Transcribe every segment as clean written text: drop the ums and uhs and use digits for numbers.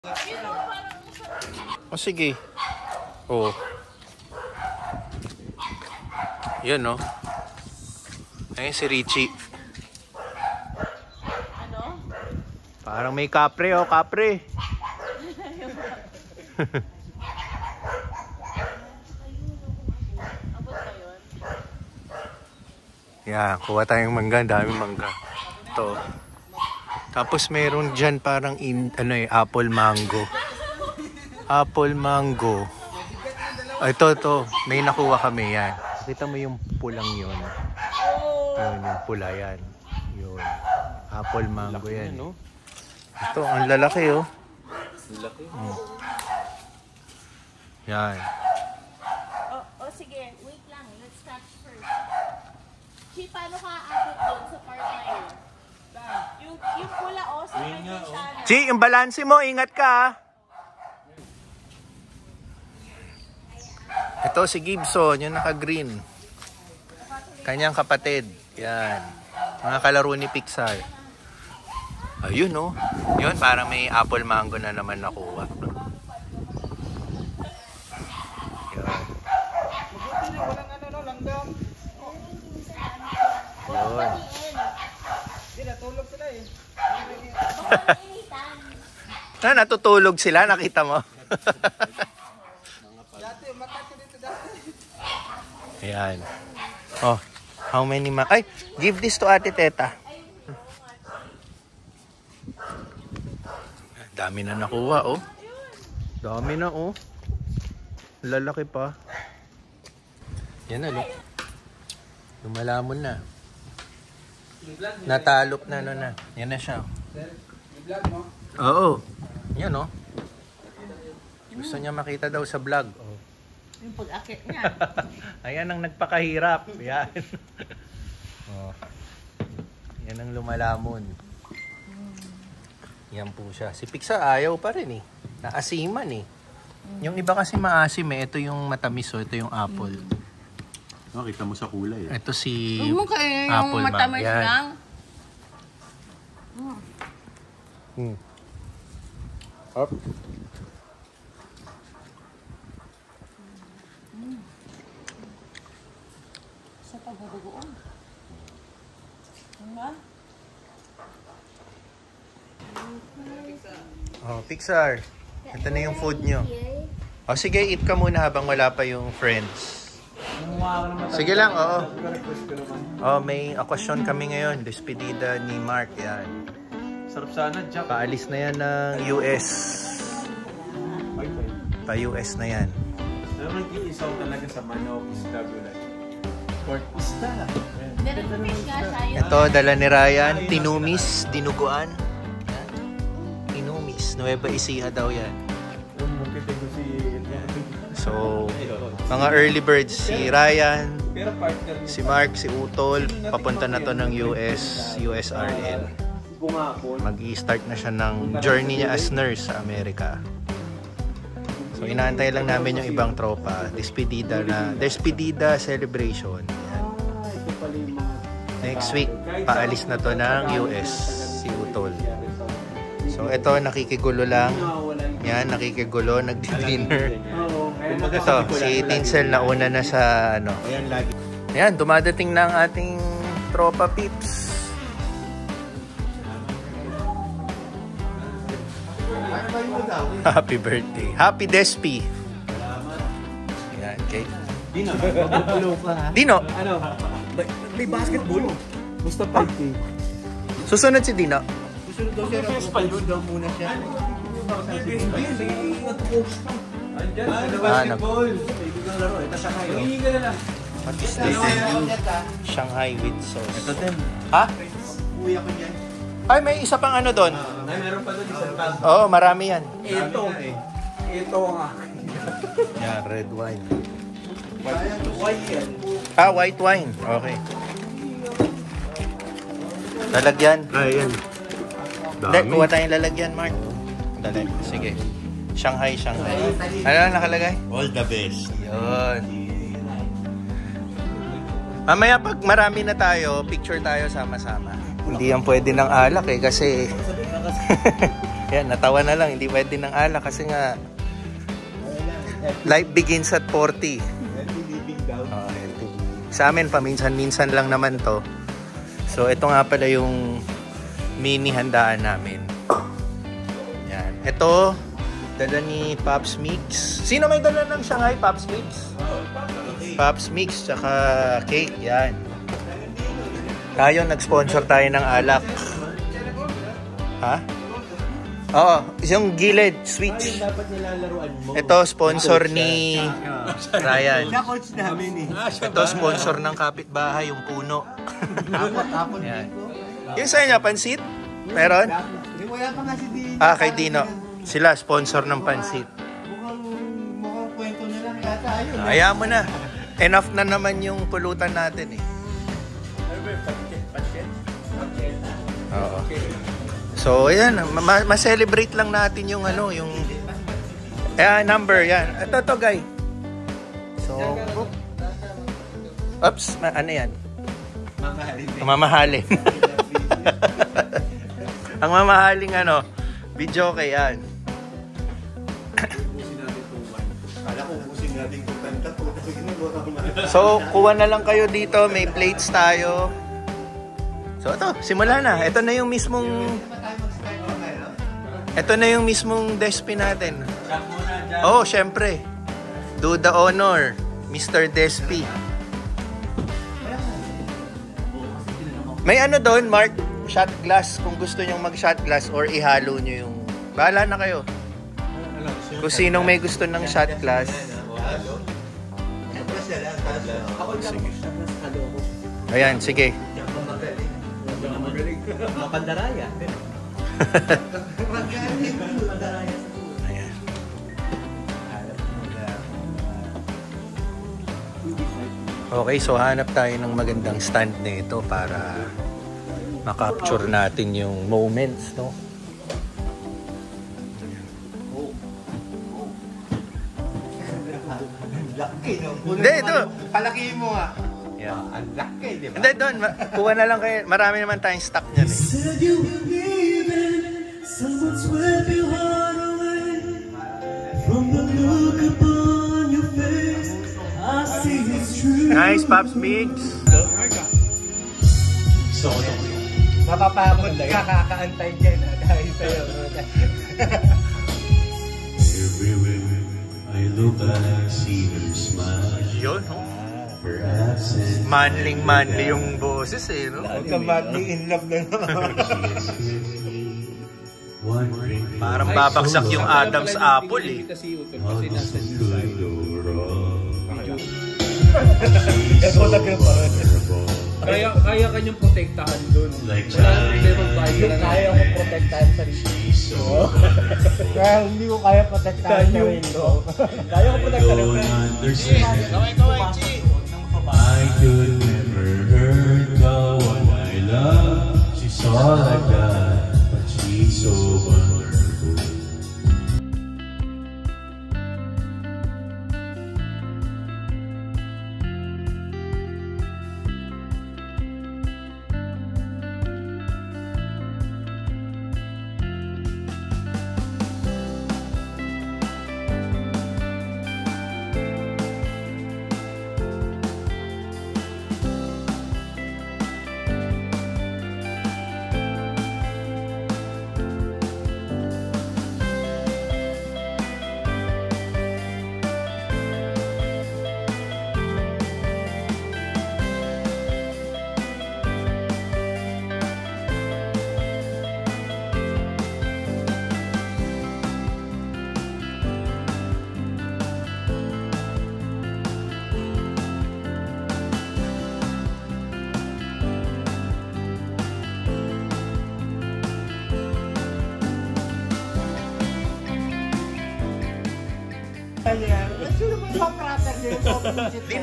O sige. Oh. Yan no. Ayun si Richie. Ano? Parang may kapre oh, kapre. Abot ba yun? Yeah, kuha tayong mangga, daming mangga. Ito. Tapos meron dyan parang apple mango. Apple mango. Ito. May nakuha kami yan. Kita mo yung pulang yun. Yun, yung pula yan. Yun. Apple mango yan. No? Ito, ang lalaki oh. Laki. Yan. Sige, wait lang. Let's catch first. Chi, paano ka abot doon sa part na yun? Yung pula sa kanya siya. Chi, yung balanse mo, ingat ka ha. Ito si Gibson, yung naka-green. Kanyang kapatid. Yan. Mga kalaro ni Pixar. Ayun oh. Yun, parang may apple mango na naman nakuha. Yan. Yun. Natulog sila eh. Natutulog sila, nakita mo? Ayan. Oh, how many ay, give this to Ate Teta. Dami na nakuha, oh. Dami na, oh. Lalaki pa. Yan na, look. Lumalamon na. Natalop na, ano na. Yan na siya. Oo. Yan, oh. Gusto niya makita daw sa vlog. Oh. Yung pag-akit niya. Ayan ang nagpakahirap. Yan. Oh. Yan ang lumalamon. Yan po siya. Si Pixar ayaw pa rin eh. Naasiman eh. Yung iba kasi maasim eh. Ito yung matamis oh. Ito yung apple. Nakita mo sa kulay eh. Ito si Huwag mo kayo apple yung matamis yan. lang. Up. Sa pagbubugoon. Ano? Oh, Pixar. Ito na yung food nyo. Oh, sige, eat ka muna habang wala pa yung friends. Sige lang, oo. Oh, may okasyon kami ngayon. Despedida ni Mark, yan. Sarap sana, Jack. Paalis na yan ng US. Pa-US na yan. Pero nag-iisaw talaga sa manok, isda, gulay. Pork isda. Nire-fish nga siya. Ito, dala ni Ryan. Tinumis, dinuguan. Yan. Tinumis. Nueva Ecija daw yan. So, mga early birds, si Ryan, si Mark, si Utol, papunta na to ng USRL. Mag-i-start na siya ng journey niya as nurse sa Amerika. So, inaantay lang namin yung ibang tropa. Despedida celebration. Yan. Next week, paalis na to ng US, si Utol. So, ito, nakikigulo lang. Yan, nakikigulo, nagdi-dinner. Ito, si Tinsel nauna na sa ano. Ayan, dumadating na ang ating tropa peeps. Happy birthday. Happy Despi. Ayan, okay. Dino, mabubulo ka ha? Dino. Ano? May basketball. Basta 5K. Susunod si Dino. Susunod daw siya. Susunod daw muna siya. Basketball. Kaibigang laro. Ito siya kayo. Hihinga na lang. What is this? Shanghai with sauce. Ito din. Ha? Uwi ako niyan. Ay, may isa pang ano doon. Ay, meron pa doon isang tag. Oo, marami yan. Ito. Ito nga. Yan, red wine. White yan. Ah, white wine. Okay. Lalagyan. Ay, yan. Hindi, kuha tayong lalagyan, Mark. Dali, sige. Shanghai. Ano lang nakalagay? All the best. Yun. Mamaya pag marami na tayo, picture tayo sama-sama. Hindi yan pwede ng alak eh kasi Yan, natawa na lang. Hindi pwede ng alak kasi nga life begins at 40. Healthy living daw. Healthy. Sa amin, paminsan-minsan lang naman to. So, ito nga pala yung mini handaan namin. Yan. Ito, dala ni Pops Mix. Sino may dala ng Shanghai Pops Mix? Pops Mix, tsaka cake. Yan. Tayo, nag-sponsor tayo ng alak. Ha? Oo, yung gilid, switch. Dapat nilalaruan mo. Ito, sponsor ni Ryan. Siya coach namin eh. Ito, sponsor ng kapitbahay, yung puno. Tapon Yan. ko. Yung sa inyo, pansit? Meron? Wala pa nga si Dino. Kay Dino. Sila, sponsor ng pansit. Mukhang kwento na lang yata yun. Hayaan mo na. Enough na naman yung pulutan natin eh. Oo. So, ayan. Ma-celebrate lang natin yung ano, yung... number, yan. Ito, guy. So, oops, ano yan? Mamahalin. Ang mamahaling ano, video kay yan. Kala ko ubusin natin kung kanta po. So, kuha na lang kayo dito. May plates tayo. So, ito. Simula na. Ito na yung mismong... Ito na yung mismong Despi natin. Oh, syempre. Do the honor, Mr. Despi. May ano doon, Mark? Shot glass. Kung gusto nyong mag-shot glass or ihalo nyo yung... Bahala na kayo. Kung sinong may gusto ng shot glass. Ayan, sige. Mapandaraya. Ayan. Okay, so hanap tayo ng magandang stand nito para makapture natin yung moments, no? Laki no. Hindi, ito. Palaki mo nga. Yeah. Ang laki, di ba? Hindi, doon. Kuha na lang kayo. Marami naman tayong stock niyan eh. Nice, Pops Mix. So, mapapagod ka, kakaantay ka na dahil sa'yo. Everywhere I look, I see her smile. Yun, no? Perhaps it's Manling-manly yung boses eh, no? Huwag ka madly in love na naman. wondering Parang babagsak yung Adam's apple eh. what is good or wrong. Kaya kanyang protektahan dun. Like Wala nang problema ba yun? Kaya ko protektahan sa rin. Kaya hindi ko kaya protektahan sa rin. Kaya ko protektahan Don't sa rin. understand. I could never hurt the one I love. She's all I got, but she's so wonderful.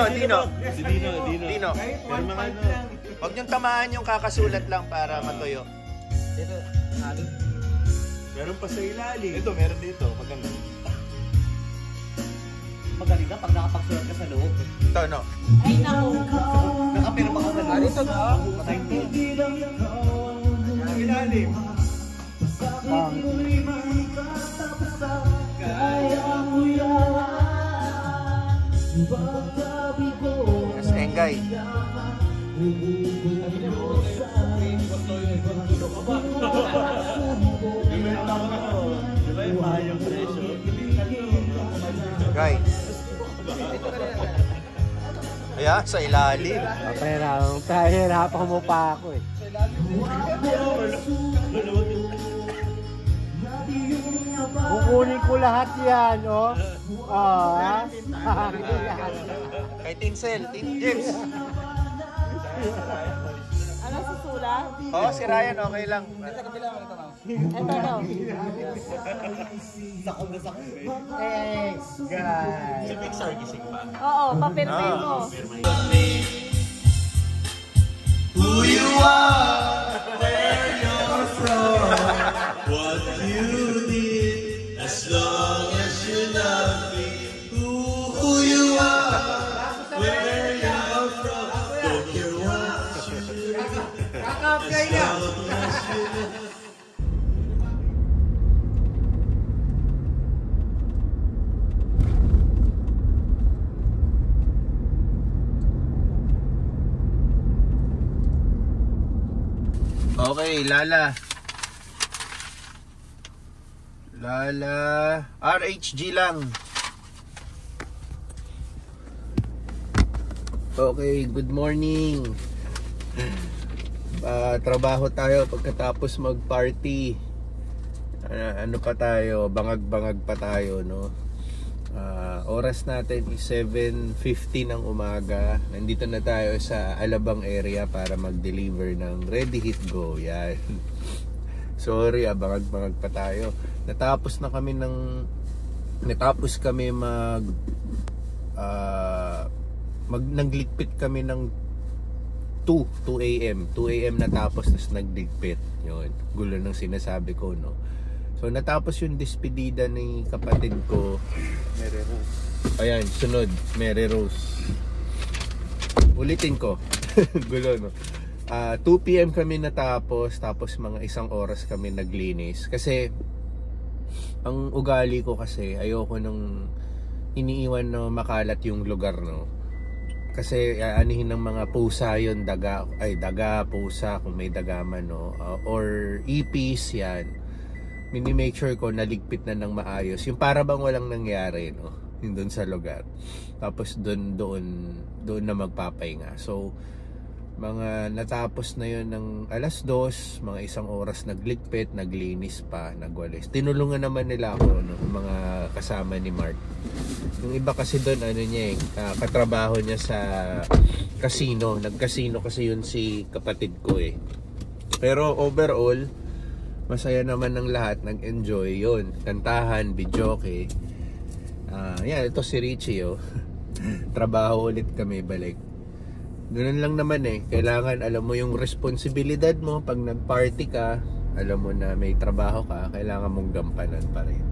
Dino. Si Dino. Dino. Pero mga ano. Huwag niyong tamaan yung kakasulat lang para matuyo. Meron pa sa ilalim. Ito, meron dito. Maganda. Magaling ka pag nakapagsulat ka sa loob. Ito, no? Ay, naku. Nakapirma ka sa loob. Dito na. Ilalim. Pang. Yes, Engay. Guy. Ayan, sa ilalim. Pahirapan mo pa ako eh. Kukunin ko lahat yan, oh. Ah. Kay Tinsel, James. Ano susula? Oo, si Ryan, okay lang. Ito daw. Hey, guys. Si Pixar gising pa. Oo, papirmin mo. Who you are, where you're from, what you did, as long as you love me. Who you are, where you're from, don't care what you do, as long as you love. Okay, Lala. RHG lang. Okay, good morning. Trabaho tayo pagkatapos mag-party. Ano pa tayo? Bangag-bangag pa tayo, no? Oras natin is 7:50 ng umaga. Nandito na tayo sa Alabang area para mag-deliver ng Ready Hit Go. Yan. Sorry, bangag-bangag pa tayo. Natapos kami nagligpit kami ng 2 AM. 2 AM natapos, tapos nagligpit. Yun, gulo ng sinasabi ko, no? So natapos yung despedida ni kapatid ko, Mary Rose. Ayan, sunod, Mary Rose. Ulitin ko. Gulo, no? 2 PM kami natapos, tapos mga 1 oras kami naglinis. Kasi ang ugali ko kasi, ayoko nung iniiwan na makalat yung lugar, no? Kasi anihin ng mga pusa yun, daga, pusa kung may daga man, no? Or ipis, yan. Mini-make sure ko naligpit na ng maayos. Yung para bang walang nangyari, no? Yung doon sa lugar. Tapos doon na magpapahinga. So, mga natapos na yun ng 2:00, mga 1 oras nagligpit, naglinis pa, nagwalis. Tinulungan naman nila ako, no? Mga kasama ni Mark. Yung iba kasi doon, katrabaho niya sa casino. Nag-casino kasi yun si kapatid ko eh. Pero overall, masaya naman ng lahat, nag-enjoy yun. Kantahan, videoke. Yan, ito si Richie, oh. Trabaho ulit kami, balik. Ganun lang naman eh. Kailangan, alam mo yung responsibilidad mo. Pag nag-party ka, alam mo na may trabaho ka, kailangan mong gampanan pa rin.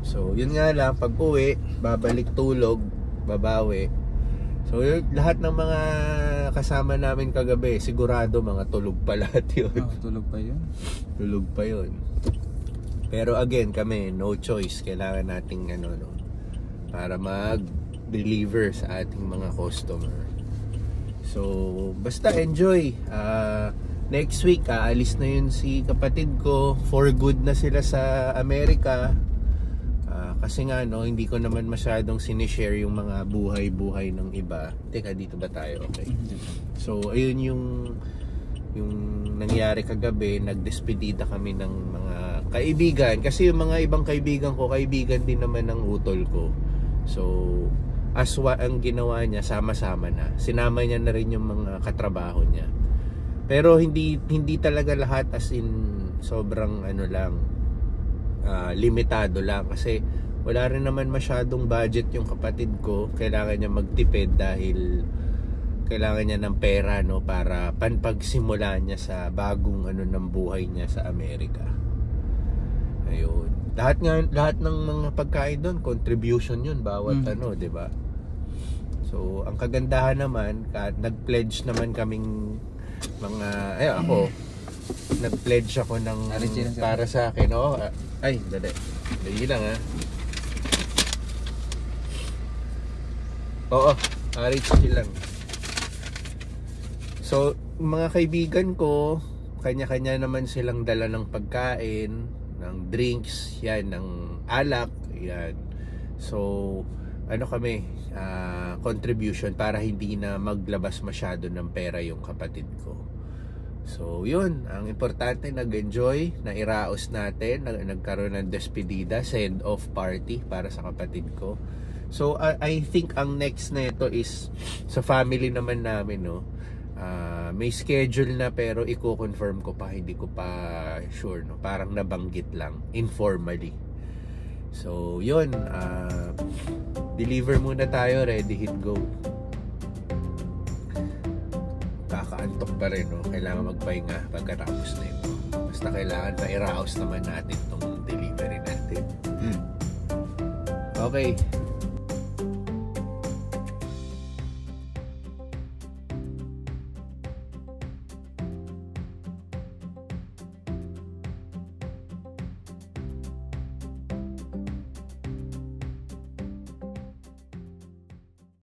So, yun nga lang, pag uwi, babalik tulog, babawi. So, lahat ng mga kasama namin kagabi, sigurado mga tulog pa lahat yun. Tulog pa yun? Tulog pa yun. Pero again, kami, no choice. Kailangan nating para mag-deliver sa ating mga customer. So, basta enjoy. Next week, aalis na yun si kapatid ko. For good na sila sa Amerika. Kasi nga, no, hindi ko naman masyadong sinishare yung mga buhay-buhay ng iba. Teka, dito ba tayo? Okay. So, ayun yung nangyari kagabi. Nagdespedida kami ng mga kaibigan. Kasi yung mga ibang kaibigan ko, kaibigan din naman ng utol ko. So, aswa ang ginawa niya, sama-sama na. Sinama niya na rin yung mga katrabaho niya. Pero hindi talaga lahat, as in sobrang limitado lang. Kasi wala rin naman masyadong budget yung kapatid ko. Kailangan niya magtipid dahil kailangan niya ng pera, no, para pagsimula niya sa bagong ng buhay niya sa Amerika. Ayun. Lahat ng mga pagkain doon, contribution yun, bawat 'di ba? So, ang kagandahan naman, nag-pledge naman kaming mga ako nag-pledge ako ng para sa akin. Oh, ay, dali. Dali lang ha. Oo, RH lang. So, mga kaibigan ko, kanya-kanya naman silang dala ng pagkain, ng drinks, yan, ng alak, yan. So, ano kami, contribution para hindi na maglabas masyado ng pera yung kapatid ko. So, yun, ang importante, nag-enjoy, nairaos natin, nagkaroon ng despedida, send-off party para sa kapatid ko. So, I think ang next na ito is sa family naman namin, no? May schedule na pero i-confirm ko pa, hindi ko pa sure, no? Parang nabanggit lang informally. So yun, deliver muna tayo, ready, hit, go. Kakaantok pa rin, no? Kailangan magpahinga pagkatapos na ito. Basta kailangan pa i-raos naman natin itong delivery natin. Okay,